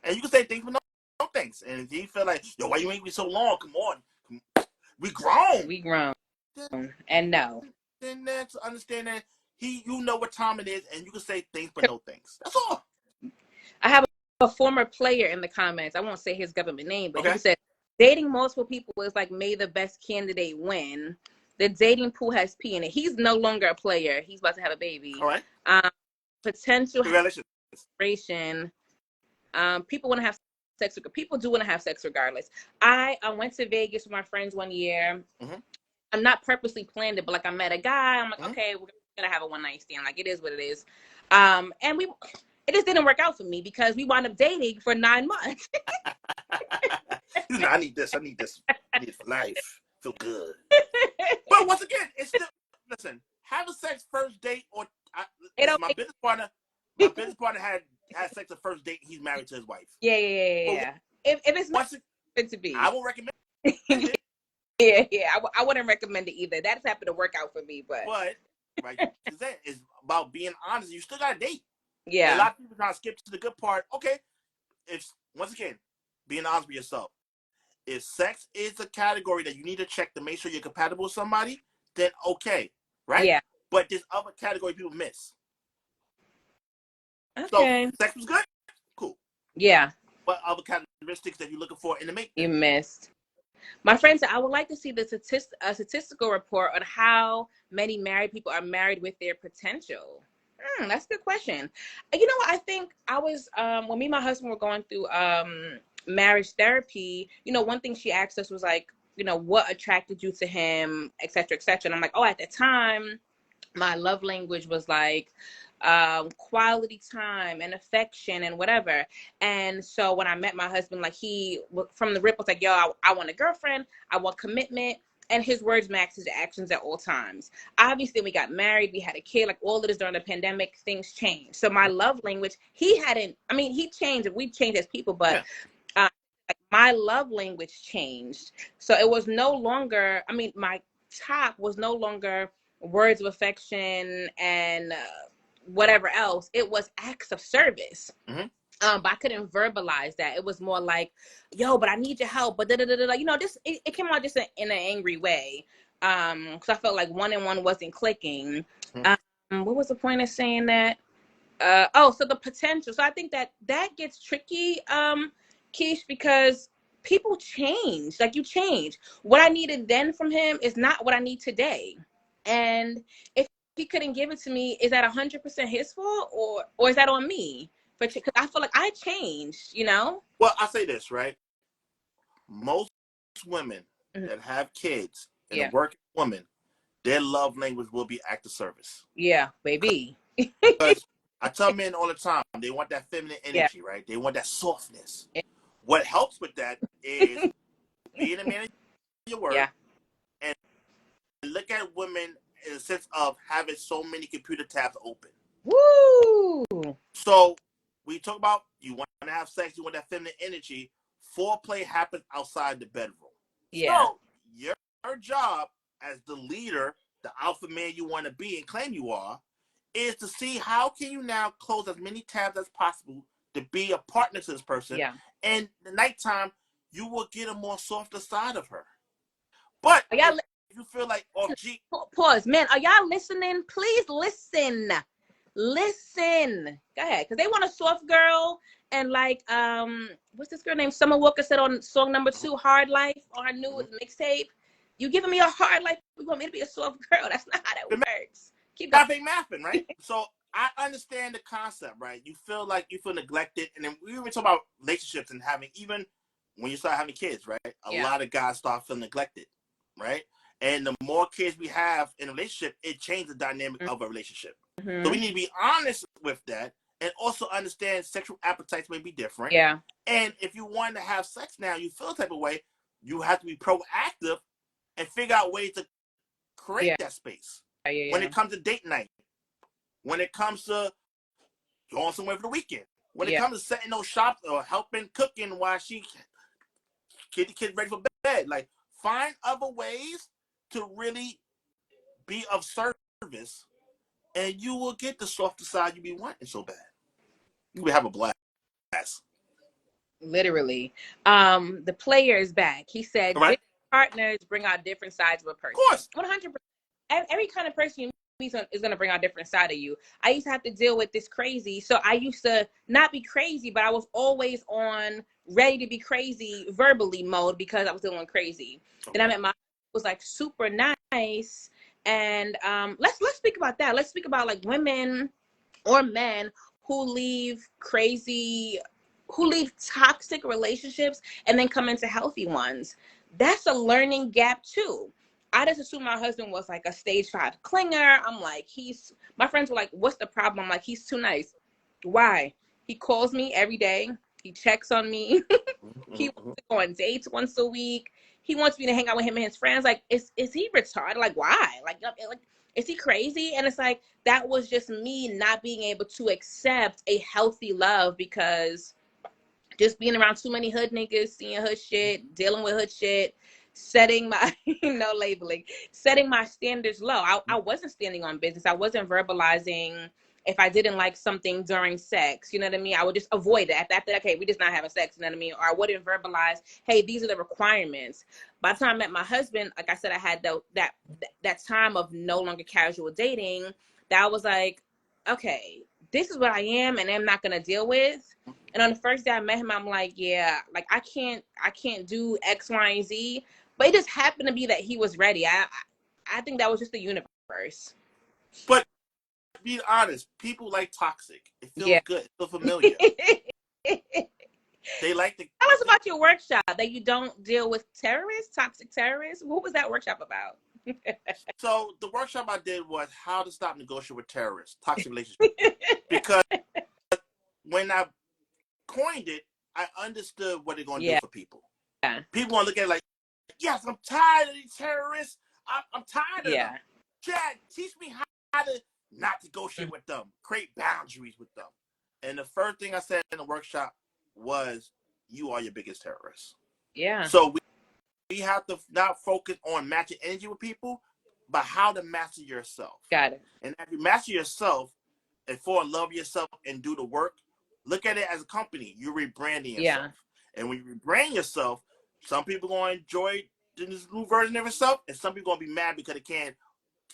And you can say things, but no thanks. And if you feel like, yo, why you make me so long? Come on. We grown. We grown. And no. Then that's understanding you know what time it is, and you can say things but no thanks. That's all. I have a former player in the comments. I won't say his government name, but he said dating multiple people is like may the best candidate win. The dating pool has pee in it. He's no longer a player. He's about to have a baby. All right. Potential separation. People want to have sex. People do want to have sex regardless. I went to Vegas with my friends one year. I'm not purposely planned it, but like I met a guy. I'm like, okay, we're gonna have a one night stand. Like it is what it is. And it just didn't work out for me because we wound up dating for 9 months. I need this. I need it for life. Feel good. But once again, it's still listen. Have a sex first date or my business partner. My business partner had sex at first date. He's married to his wife. Yeah. If it's meant to be, I will recommend it. Yeah. I wouldn't recommend it either. That's happened to work out for me, but right, it's about being honest. You still got to date. Yeah. A lot of people trying to skip to the good part. Okay, if once again, being honest with yourself. If sex is a category that you need to check to make sure you're compatible with somebody, then okay, right? Yeah. But there's other category people miss. Okay. So sex was good, cool. Yeah. What other characteristics that you're looking for in the mate? You missed. My friend said, I would like to see the statistical report on how many married people are married with their potential. That's a good question. You know what? I think I was, when me and my husband were going through marriage therapy, one thing she asked us was like, what attracted you to him, et cetera, et cetera. And I'm like, at the time, my love language was like quality time and affection and whatever. And so when I met my husband, like he from the rip was like, yo, I want a girlfriend, I want commitment, and his words matched his actions at all times. Obviously we got married, we had a kid, like all of this during the pandemic, things changed. So my love language, he changed and we've changed as people, but my love language changed. So it was no longer, my top was no longer words of affection and whatever else. It was acts of service. But I couldn't verbalize that. It was more like, yo, but I need your help. But it came out just in an angry way. Because I felt like 1 and 1 wasn't clicking. What was the point of saying that? So the potential. So I think that gets tricky, Keish, because people change. Like you change. What I needed then from him is not what I need today. And if he couldn't give it to me, is that 100% his fault or is that on me? Because I feel like I changed, Well, I say this, right? Most women that have kids and a working woman, their love language will be act of service. Yeah, baby. Because I tell men all the time, they want that feminine energy, right? They want that softness. What helps with that is being a man of your word and look at women in the sense of having so many computer tabs open. Woo! So we talk about you want to have sex, you want that feminine energy. foreplay happens outside the bedroom. Yeah. So your job as the leader, the alpha man you want to be and claim you are, is to see how can you now close as many tabs as possible to be a partner to this person. Yeah. And the nighttime, you will get a more softer side of her. But if you feel like, oh, gee. Pause. Man, are y'all listening? Please listen. Listen. Go ahead. Because they want a soft girl. And like, what's this girl named? Summer Walker said on song number 2, Hard Life, on her new mixtape. You giving me a hard life? You want me to be a soft girl? That's not how that works. Keep going. Mapping, right? So I understand the concept, right? You feel like you feel neglected. And then we were talking about relationships and having, even when you start having kids, right? A lot of guys start feeling neglected, right? And the more kids we have in a relationship, it changes the dynamic of a relationship. So we need to be honest with that, and also understand sexual appetites may be different. Yeah. And if you want to have sex now, you feel a type of way, you have to be proactive and figure out ways to create that space. When it comes to date night, when it comes to going somewhere for the weekend, when it comes to setting those shops or helping cooking while she get the kids ready for bed, like find other ways to really be of service, and you will get the softer side you be wanting so bad. You will have a blast. Literally. The player is back. He said, right? Partners bring out different sides of a person. Of course. 100%. Every kind of person you meet is going to bring out a different side of you. I used to have to deal with this crazy. So I used to not be crazy, but I was always on ready to be crazy verbally mode because I was doing crazy. Okay. Then I met my was like super nice. And let's speak about that. Let's speak about like women or men who leave toxic relationships and then come into healthy ones. That's a learning gap too. I just assumed my husband was like a stage 5 clinger. I'm like, my friends were like, what's the problem? I'm like, he's too nice. Why? He calls me every day. He checks on me. He wants to go on dates once a week. He wants me to hang out with him and his friends. Like, is he retarded? Like, why? Like, is he crazy? And it's like, that was just me not being able to accept a healthy love because just being around too many hood niggas, seeing hood shit, dealing with hood shit, setting my, no labeling, setting my standards low. I wasn't standing on business. I wasn't verbalizing if I didn't like something during sex, you know what I mean? I would just avoid it. After, okay, we just not having sex, you know what I mean? Or I wouldn't verbalize, hey, these are the requirements. By the time I met my husband, like I said, I had that time of no longer casual dating that I was like, okay, this is what I am and I'm not going to deal with. And on the first day I met him, I'm like, yeah, like I can't do X, Y, and Z. But it just happened to be that he was ready. I think that was just the universe. But be honest, people like toxic. It feels good. It feels familiar. They like the. Tell us about your workshop that you don't deal with terrorists, toxic terrorists. What was that workshop about? So the workshop I did was how to stop negotiating with terrorists, toxic relationships. Because when I coined it, I understood what they're going to do for people. Yeah. People want to look at it like, yes, I'm tired of these terrorists. I'm tired of them. Chad, teach me how to not negotiate with them, create boundaries with them. And the first thing I said in the workshop was, you are your biggest terrorist. Yeah. So we have to not focus on matching energy with people, but how to master yourself. Got it. And if you master yourself and fall in love with yourself and do the work, look at it as a company. You're rebranding yourself. Yeah. And when you rebrand yourself, some people are going to enjoy this new version of yourself, and some people are going to be mad because it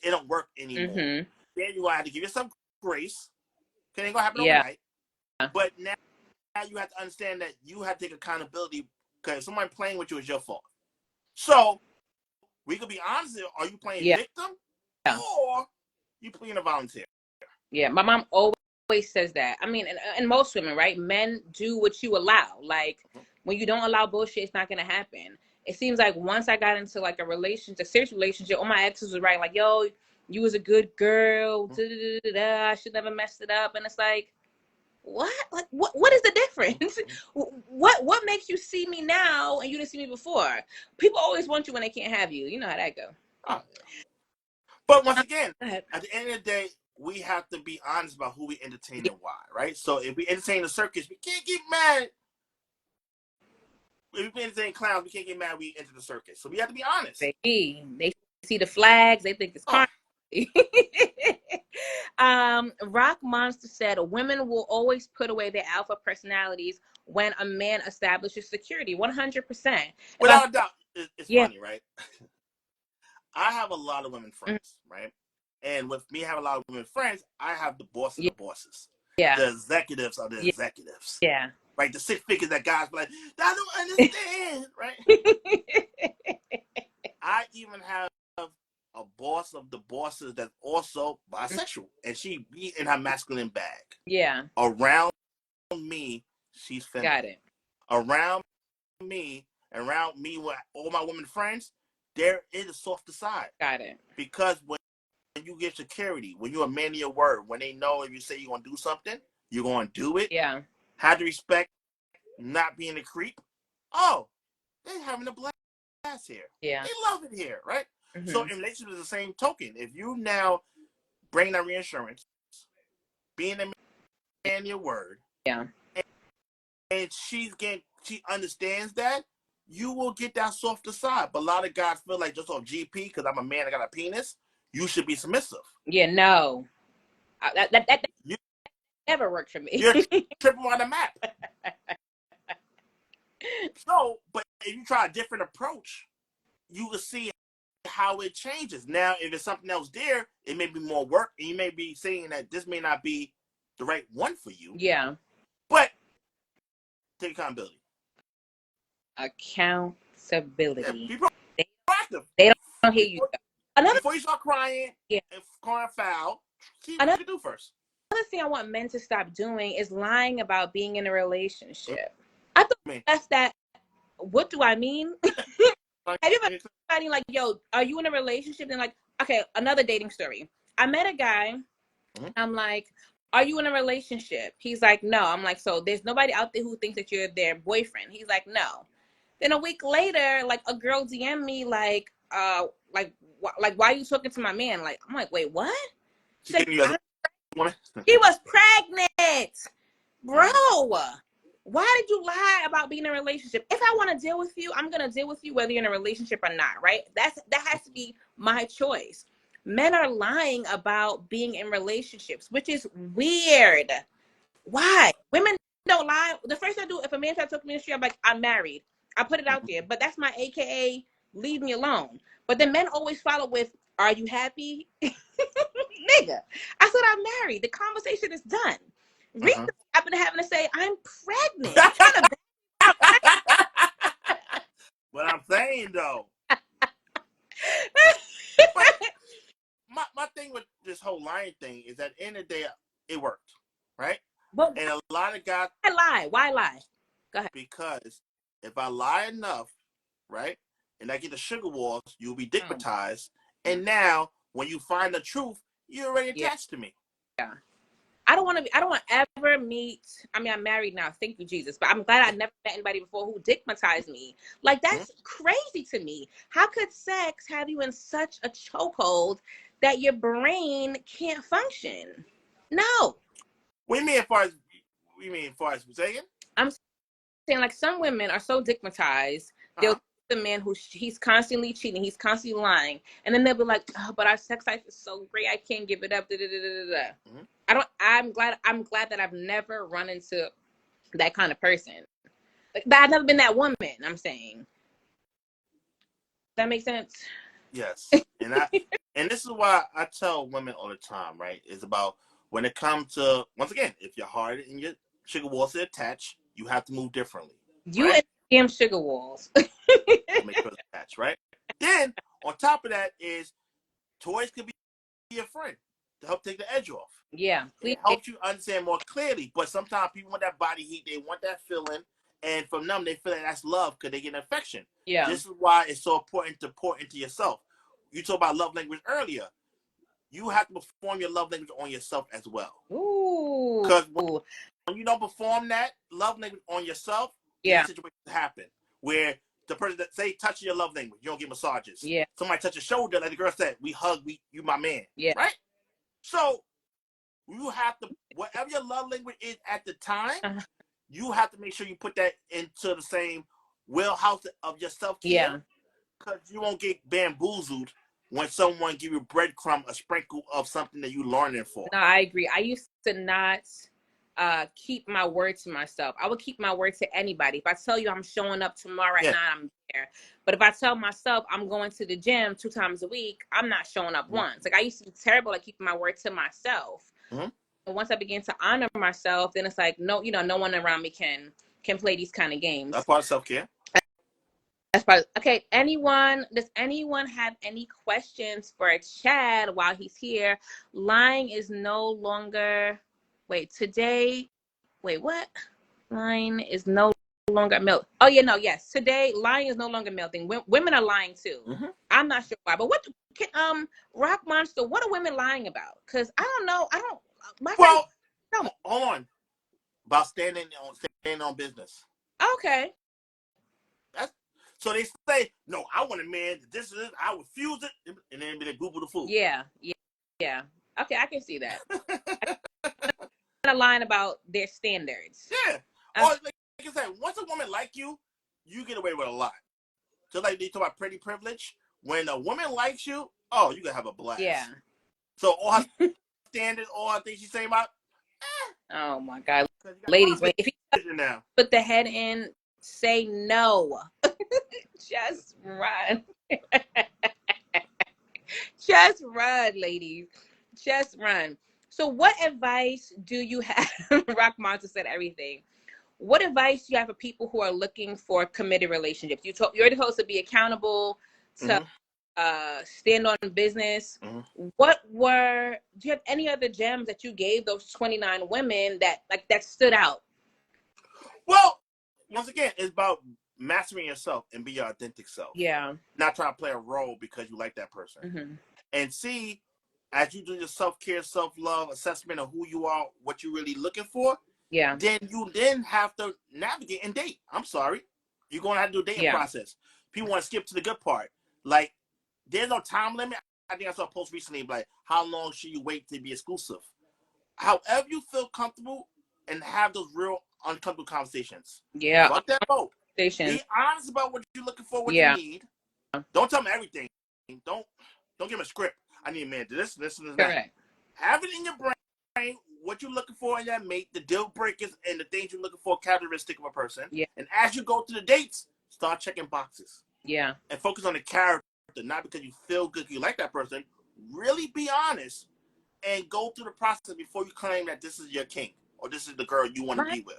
don't work anymore. Then you're going to have to give yourself grace. It ain't going to happen overnight. But now you have to understand that you have to take accountability because if somebody playing with you, is your fault. So we could be honest. Are you playing victim or you playing a volunteer? Yeah, my mom always says that. I mean, and most women, right? Men do what you allow. Like when you don't allow bullshit, it's not gonna happen. It seems like once I got into like a serious relationship, all my exes was right, like, yo, you was a good girl. I should never messed it up. And it's like, what? Like, what is the difference? What makes you see me now and you didn't see me before? People always want you when they can't have you. You know how that go. Oh. But once again, at the end of the day, we have to be honest about who we entertain and why, right? So if we entertain the circus, we can't get mad we play the same clowns, we can't get mad. We enter the circus, so we have to be honest. They see the flags, they think it's carnival. Rock Monster said, "Women will always put away their alpha personalities when a man establishes security." 100%. Without a doubt, it's funny, right? I have a lot of women friends, right? And with me having a lot of women friends, I have the bosses of the bosses. Yeah. The executives are the executives. Yeah. Right? The six figures that guys be like, I don't understand, right? I even have a boss of the bosses that's also bisexual, and she be in her masculine bag. Yeah. Around me, she's feminine. Got it. Around me with all my women friends, there is a softer side. Got it. Because when you get security, when you're a man of your word, when they know if you say you're going to do something, you're going to do it. Yeah. Have to respect not being a creep. Oh, they're having a blast here. Yeah. They love it here, right? Mm-hmm. So in relationships is the same token. If you now bring that reinsurance, being a man of your word, and she understands that, you will get that softer side. But a lot of guys feel like just on GP, because I'm a man, I got a penis, you should be submissive. Yeah, no. That never worked for me. You're tripping on the map. So, but if you try a different approach, you will see how it changes. Now, if it's something else there, it may be more work, and you may be saying that this may not be the right one for you. Yeah. But take accountability. Accountability. Yeah, be proactive. They don't hear you. Before you start crying and crying foul, see what you can do first. Another thing I want men to stop doing is lying about being in a relationship. I thought that's that. What do I mean? Have you ever somebody like, yo, are you in a relationship? And like, okay, another dating story. I met a guy. Mm-hmm. I'm like, are you in a relationship? He's like, no. I'm like, so there's nobody out there who thinks that you're their boyfriend. He's like, no. Then a week later, like a girl DM me like why are you talking to my man? Like, I'm like, wait, what? She was pregnant, bro. Why did you lie about being in a relationship? If I want to deal with you, I'm gonna deal with you whether you're in a relationship or not, right? That has to be my choice. Men are lying about being in relationships, which is weird. Why? Women don't lie. The first thing I do, if a man tries to talk to me in the street, I'm like, I'm married. I put it out there, but that's my AKA leave me alone. But then men always follow with, are you happy? Nigga, I said I'm married. The conversation is done. Recently, I've been having to say, I'm pregnant. What I'm saying, though. my thing with this whole lying thing is that at the end of the day, it worked, right? But and a lot of guys... Why lie? Go ahead. Because if I lie enough, right, and I get the sugar walls, you'll be dickmatized. And now, when you find the truth, you're already attached to me. Yeah. I don't want to ever meet. I mean, I'm married now. Thank you, Jesus. But I'm glad I never met anybody before who dickmatized me. Like, that's crazy to me. How could sex have you in such a chokehold that your brain can't function? No. What do you mean as far as saying? I'm saying, like, some women are so dickmatized. They'll the man he's constantly cheating, he's constantly lying, and then they'll be like, oh, but our sex life is so great, I can't give it up. I'm glad that I've never run into that kind of person. Like, that I've never been that woman. I'm saying. Does that make sense? Yes. And this is why I tell women all the time, right? It's about when it comes to, once again, if your heart and your sugar walls are attached, you have to move differently. You and damn sugar walls. Make sure it's attached, right? Then on top of that is toys could be a friend to help take the edge off. Yeah, it helps you understand more clearly. But sometimes people want that body heat, they want that feeling, and from them they feel like that's love because they get an affection. Yeah, this is why it's so important to pour into yourself. You talked about love language earlier. You have to perform your love language on yourself as well. Ooh, because when you don't perform that love language on yourself, situations happen where the person that say touch your love language, you don't get massages. Yeah. Somebody touch your shoulder, like the girl said, we hug, you my man. Yeah. Right? So you have to, whatever your love language is at the time, you have to make sure you put that into the same wheelhouse of your self-care. Yeah. Because you won't get bamboozled when someone give you breadcrumb, a sprinkle of something that you learning for. No, I agree. I used to not keep my word to myself. I would keep my word to anybody. If I tell you I'm showing up tomorrow at 9, I'm there. But if I tell myself I'm going to the gym 2 times a week, I'm not showing up once. Like, I used to be terrible at keeping my word to myself. And once I began to honor myself, then it's like, no, no one around me can play these kind of games. That's part of self-care. That's part. Okay. Does anyone have any questions for Chad while he's here? Lying is no longer. Wait, what? Lying is no longer male. Oh yeah, no, yes. Today, lying is no longer male thing. Women are lying too. I'm not sure why, but what can Rock Monster? What are women lying about? Because I don't know. Hold on. About standing on business. Okay. So they say, no, I want a man. This is it. I refuse it, and then they boo-boo the fool. Yeah. Okay, I can see that. Lying about their standards. Yeah. Or like I said, once a woman like you, you get away with a lot. Just like they talk about pretty privilege. When a woman likes you, oh, you gonna have a blast. Yeah. So all her standards, all her things she's saying about. Oh my God, ladies, if you put the head in, say no. Just run. Just run, ladies. Just run. So what advice do you have? Rock Monster said everything. What advice do you have for people who are looking for committed relationships? You're supposed to be accountable, to stand on business. Do you have any other gems that you gave those 29 women that stood out? Well, once again, it's about mastering yourself and be your authentic self. Yeah. Not trying to play a role because you like that person. And see, as you do your self-care, self-love assessment of who you are, what you're really looking for, then you have to navigate and date. I'm sorry. You're going to have to do a dating process. People want to skip to the good part. Like, there's no time limit. I think I saw a post recently, like, how long should you wait to be exclusive? However you feel comfortable and have those real uncomfortable conversations. Yeah. Fuck that boat. Be honest about what you're looking for, what you need. Don't tell them everything. Don't give them a script. I need a man to this, and that. Correct. Have it in your brain, what you're looking for in that mate, the deal breakers, and the things you're looking for, characteristic of a person. Yeah. And as you go to the dates, start checking boxes. Yeah. And focus on the character, not because you feel good, you like that person. Really be honest and go through the process before you claim that this is your king or this is the girl you want to be with.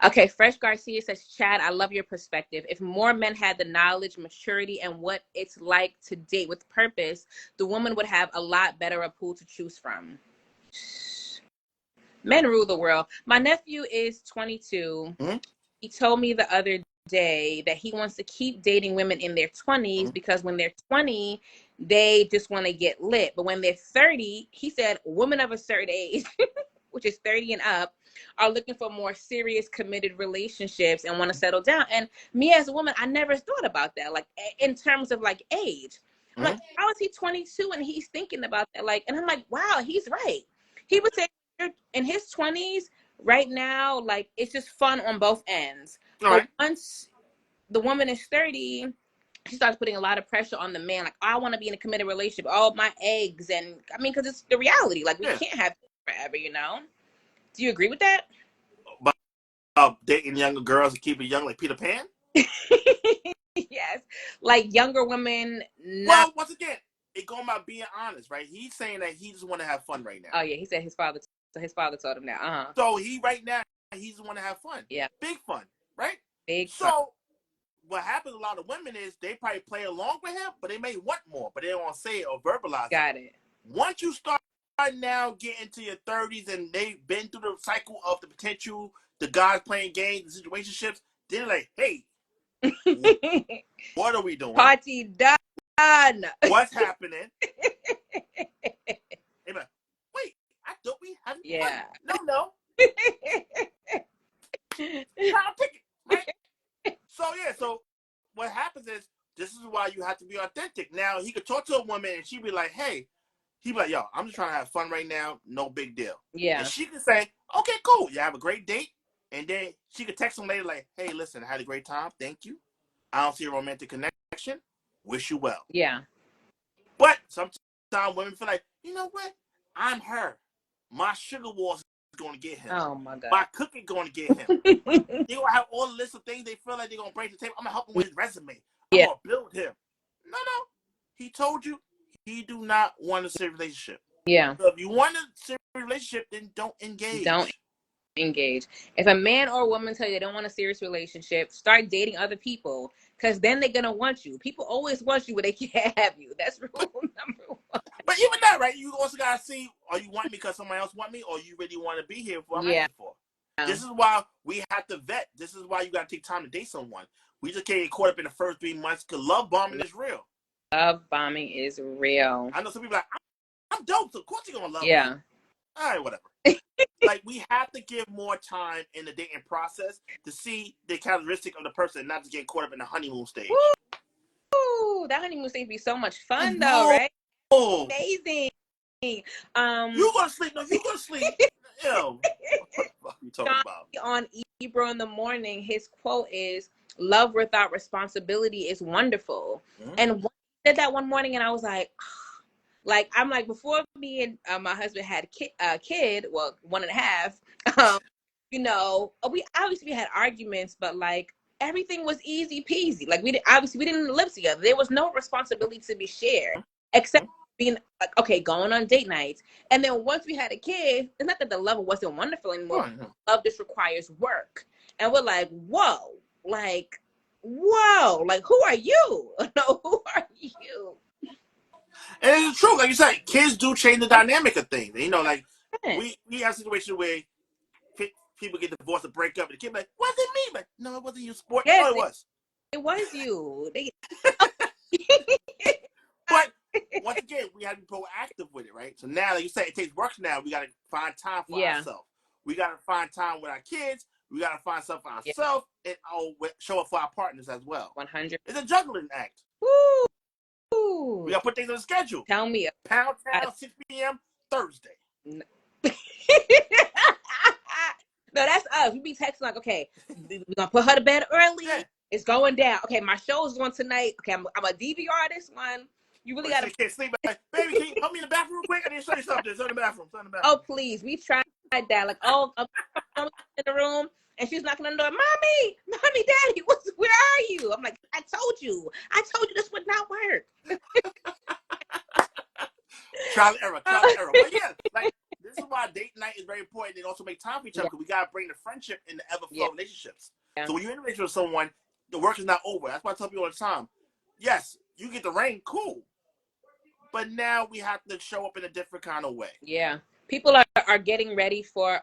Okay, Fresh Garcia says, Chad, I love your perspective. If more men had the knowledge, maturity, and what it's like to date with purpose, the woman would have a lot better a pool to choose from. Men rule the world. My nephew is 22. He told me the other day that he wants to keep dating women in their 20s because when they're 20, they just want to get lit. But when they're 30, he said women of a certain age, which is 30 and up, are looking for more serious, committed relationships and want to settle down. And me as a woman, I never thought about that, like in terms of like age. I'm like, how is he 22 and he's thinking about that? Like, and I'm like, wow, he's right. He would say in his 20s right now, like it's just fun on both ends. But once the woman is 30, she starts putting a lot of pressure on the man. Like, I want to be in a committed relationship. Oh, my eggs. And I mean, because it's the reality. Like, we can't have it forever, you know? Do you agree with that? But dating younger girls and keep it young like Peter Pan? Yes. Like younger women. Well, once again, it going about being honest, right? He's saying that he just want to have fun right now. Oh, yeah. He said his father told him that. So he just want to have fun. Yeah. Big fun, right? Big fun. So what happens to a lot of women is they probably play along with him, but they may want more, but they don't want to say it or verbalize Got it. Once you start now getting to your 30s and they've been through the cycle of the potential, the guys playing games, the situationships, they're like, hey, what are we doing? Party done. What's happening? They're like, wait, I thought we had fun. No. I'll pick it, right? So what happens is, this is why you have to be authentic. Now, he could talk to a woman and she'd be like, hey, he'd be like, yo, I'm just trying to have fun right now. No big deal. Yeah. And she can say, okay, cool. You have a great date. And then she could text him later like, hey, listen, I had a great time. Thank you. I don't see a romantic connection. Wish you well. Yeah. But sometimes women feel like, you know what? I'm her. My sugar wars is going to get him. Oh, my God. My cooking going to get him. They're going to have all the list of things they feel like they're going to bring to the table. I'm going to help him with his resume. I'm going to build him. No. He told you he do not want a serious relationship. Yeah. So if you want a serious relationship, then don't engage. Don't engage. If a man or a woman tell you they don't want a serious relationship, start dating other people, because then they're going to want you. People always want you, but they can't have you. That's rule number one. But even that, right? You also got to see, are you want me because someone else want me, or you really want to be here for what I'm asking for? This is why we have to vet. This is why you got to take time to date someone. We just can't get caught up in the first 3 months because love bombing is real. Love bombing is real. I know some people are like, I'm dope, so of course you're going to love me. Yeah. All right, whatever. Like, we have to give more time in the dating process to see the characteristic of the person, not to get caught up in the honeymoon stage. Woo! That honeymoon stage be so much fun, though, right? Amazing. You gonna sleep? No, you gonna sleep? Ew. What the fuck are you talking about? On Ebro in the morning, his quote is, "Love without responsibility is wonderful." Mm-hmm. And he said that one morning, and I was like, I'm like, before me and my husband had a kid, well, 1.5. You know, we had arguments, but like everything was easy peasy. Like we didn't live together. There was no responsibility to be shared, except being like, okay, going on date nights. And then once we had a kid, it's not that the love wasn't wonderful anymore. Mm-hmm. Love just requires work. And we're like, whoa, like who are you? No, who are you? And it's true, like you said, kids do change the dynamic of things. You know, like we have situations where people get divorced or break up, and the kid like, wasn't me. Like, no, it wasn't you, sport. Yes, no, it was. It was you. But once again, we have to be proactive with it, right? So now, like you said, it takes work now. We got to find time for ourselves. We got to find time with our kids. We got to find stuff for ourselves and show up for our partners as well. 100. It's a juggling act. Woo! We got to put things on the schedule. Tell me. Pound Town, 6 p.m. Thursday. No, that's us. We be texting like, okay, we're going to put her to bed early. Yeah. It's going down. Okay, my show is on tonight. Okay, I'm a DVR this one. You really got to. Can't sleep. Like, baby, can you help me in the bathroom real quick? I need to show you something. It's in the bathroom. Oh, please. We tried that. Like, I'm in the room. And she's knocking on the door. Mommy, Daddy, where are you? I'm like, I told you this would not work. Trial and error. But yeah, like, this is why date night is very important. And also make time for each other because we got to bring the friendship in the ever-flow relationships. Yeah. So when you're in a relationship with someone, the work is not over. That's why I tell people all the time. Yes, you get the ring, cool. But now we have to show up in a different kind of way. Yeah. People are getting ready for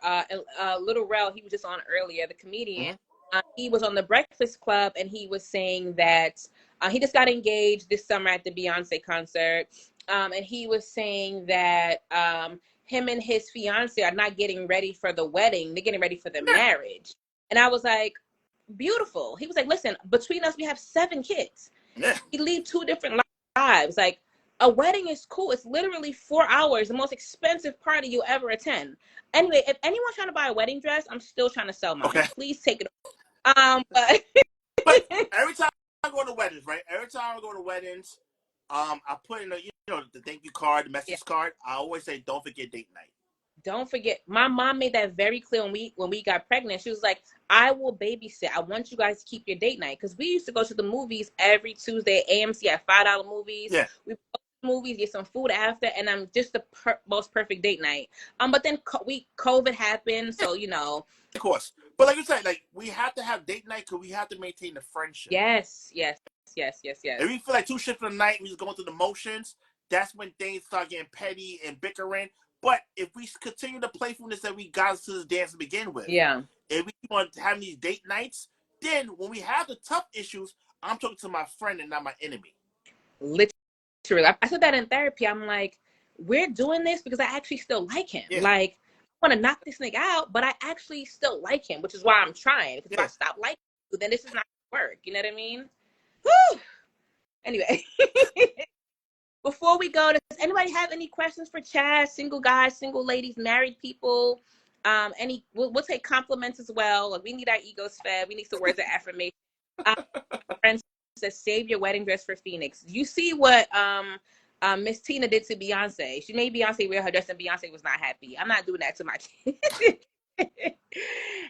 Little Rel. He was just on earlier, the comedian. Mm-hmm. He was on the Breakfast Club, and he was saying that he just got engaged this summer at the Beyonce concert. And he was saying that him and his fiance are not getting ready for the wedding. They're getting ready for the marriage. And I was like, beautiful. He was like, listen, between us, we have 7 kids. Yeah. We lead 2 different lives. Like, a wedding is cool. It's literally 4 hours, the most expensive party you'll ever attend. Anyway, if anyone's trying to buy a wedding dress, I'm still trying to sell mine. Okay. Please take it. But every time I go to weddings, right? Every time I go to weddings, I put in the thank you card, the message card. I always say, don't forget date night. Don't forget. My mom made that very clear when we got pregnant. She was like, I will babysit. I want you guys to keep your date night. Because we used to go to the movies every Tuesday, AMC at $5 movies. Yeah. We movies, get some food after, and I'm just the most perfect date night. But then COVID happened, so Of course, but like you said, like we have to have date night because we have to maintain the friendship. Yes. If we feel like 2 shifts of the night, we just going through the motions. That's when things start getting petty and bickering. But if we continue the playfulness that we got to this dance to begin with, if we keep on having these date nights, then when we have the tough issues, I'm talking to my friend and not my enemy. Literally, I said that in therapy. I'm like, we're doing this because I actually still like him. Yeah. Like, I want to knock this nigga out, but I actually still like him, which is why I'm trying. Because if I stop liking you, then this is not going to work. You know what I mean? Whew. Anyway, before we go, does anybody have any questions for Chaz? Single guys, single ladies, married people? We'll take compliments as well. Like, we need our egos fed. We need some words of affirmation. Friends says, save your wedding dress for Phoenix. You see what Miss Tina did to Beyonce. She made Beyonce wear her dress, and Beyonce was not happy. I'm not doing that to my kids.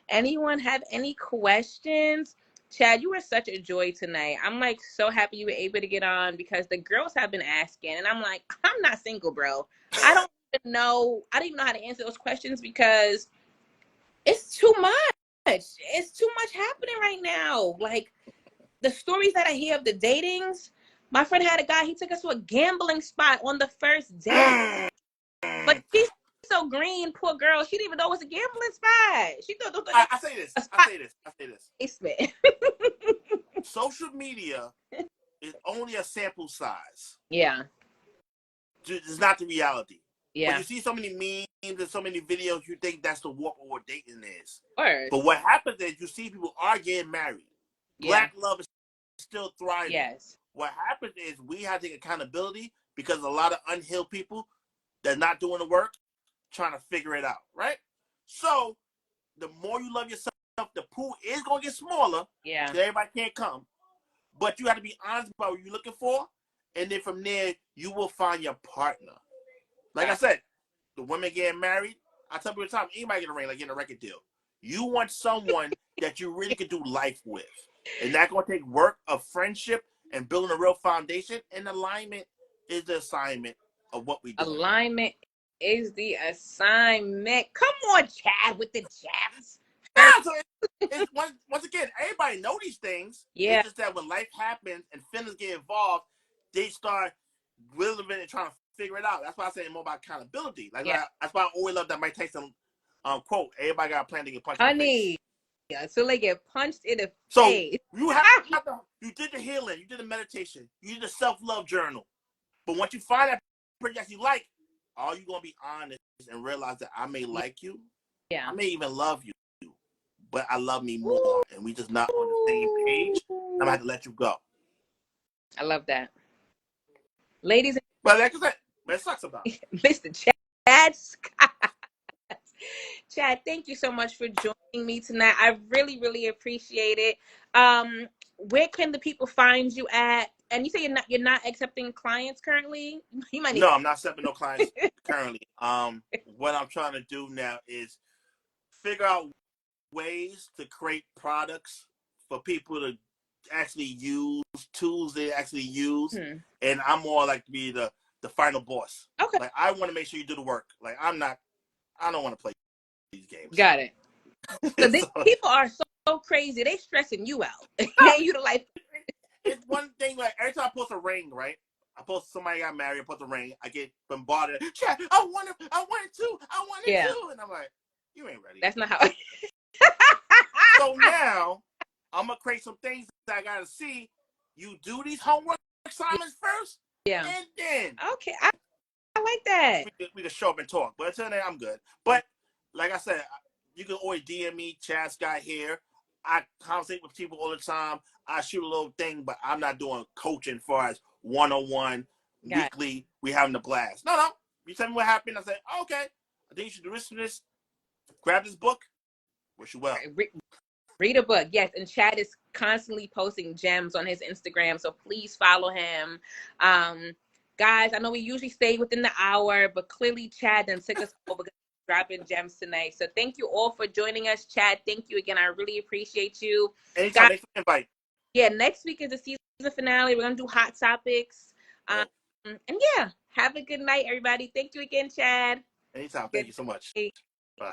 Anyone have any questions? Chad, you were such a joy tonight. I'm like so happy you were able to get on, because the girls have been asking, and I'm like, I'm not single, bro. I don't even know how to answer those questions, because it's too much. It's too much happening right now. Like, the stories that I hear of the datings. My friend had a guy, he took us to a gambling spot on the first date. But she's so green, poor girl. She didn't even know it was a gambling spot. She thought I say this. Social media is only a sample size. Yeah. It's not the reality. Yeah. But you see so many memes and so many videos, you think that's the walk of what dating is. Word. But what happens is you see people are getting married. Black love is still thriving. Yes. What happens is we have to take accountability, because a lot of unhealed people that's not doing the work, trying to figure it out, right? So the more you love yourself, the pool is going to get smaller. Yeah. So everybody can't come. But you have to be honest about what you're looking for. And then from there, you will find your partner. Like I said, the women getting married, I tell people all the time, anybody get a ring, like getting a record deal. You want someone that you really can do life with. And that's going to take work of friendship and building a real foundation. And alignment is the assignment of what we do. Alignment is the assignment. Come on, Chad, with the jabs. So it's once again, everybody know these things. Yeah. It's just that when life happens and feelings get involved, they start willing and trying to figure it out. That's why I say more about accountability. Like, that's why I always love that Mike Tyson quote. Everybody got a plan to get punched in the face. Yeah, so they get punched in the face. So you did the healing, you did the meditation, you did the self-love journal. But once you find that person that you like, are you gonna be honest and realize that I may like you? Yeah. I may even love you, but I love me more, and we just not on the same page. I'm gonna have to let you go. I love that. Ladies, but like I said, it sucks about it. Mr. Chad Scott. Chad, thank you so much for joining me tonight. I really, really appreciate it. Where can the people find you at? And you say you're not accepting clients currently? You might need. No, I'm not accepting no clients currently. What I'm trying to do now is figure out ways to create products for people to actually use, tools they actually use. And I'm more like to be the final boss. Okay. Like, I want to make sure you do the work. Like, I don't want to play these games. Got it. So these people are so crazy. They stressing you out. You the life. It's one thing, like, every time I post a ring, right? I post somebody got married, I post a ring, I get bombarded. Chad, I want it too. And I'm like, you ain't ready. That's not how. So now I'm gonna create some things that I gotta see. You do these homework assignments first, and then okay, I like that. We can show up and talk. But until then, I'm good. But like I said, you can always DM me, Chad Scott here. I conversate with people all the time. I shoot a little thing, but I'm not doing coaching as far as one-on-one, weekly. We having a blast. No. You tell me what happened. I say, okay, I think you should do this. Grab this book. Wish you well. Read a book. Yes. And Chad is constantly posting gems on his Instagram. So please follow him. Guys, I know we usually stay within the hour, but clearly Chad then took us over dropping gems tonight. So thank you all for joining us. Chad, thank you again. I really appreciate you. Anytime. Thanks for the invite. Yeah, next week is the season finale. We're going to do hot topics. And yeah, have a good night, everybody. Thank you again, Chad. Anytime. Thank you so much. Bye.